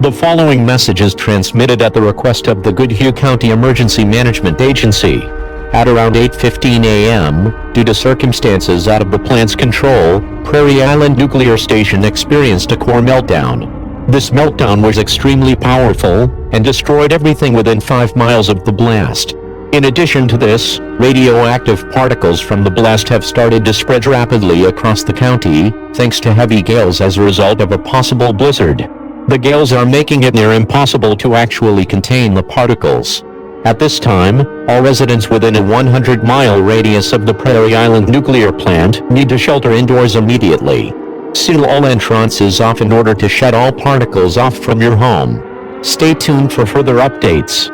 The following message is transmitted at the request of the Goodhue County Emergency Management Agency. At around 8:15 a.m., due to circumstances out of the plant's control, Prairie Island Nuclear Station experienced a core meltdown. This meltdown was extremely powerful and destroyed everything within 5 miles of the blast. In addition to this, radioactive particles from the blast have started to spread rapidly across the county, thanks to heavy gales as a result of a possible blizzard. The gales are making it near impossible to actually contain the particles. At this time, all residents within a 100-mile radius of the Prairie Island nuclear plant need to shelter indoors immediately. Seal all entrances off in order to shut all particles off from your home. Stay tuned for further updates.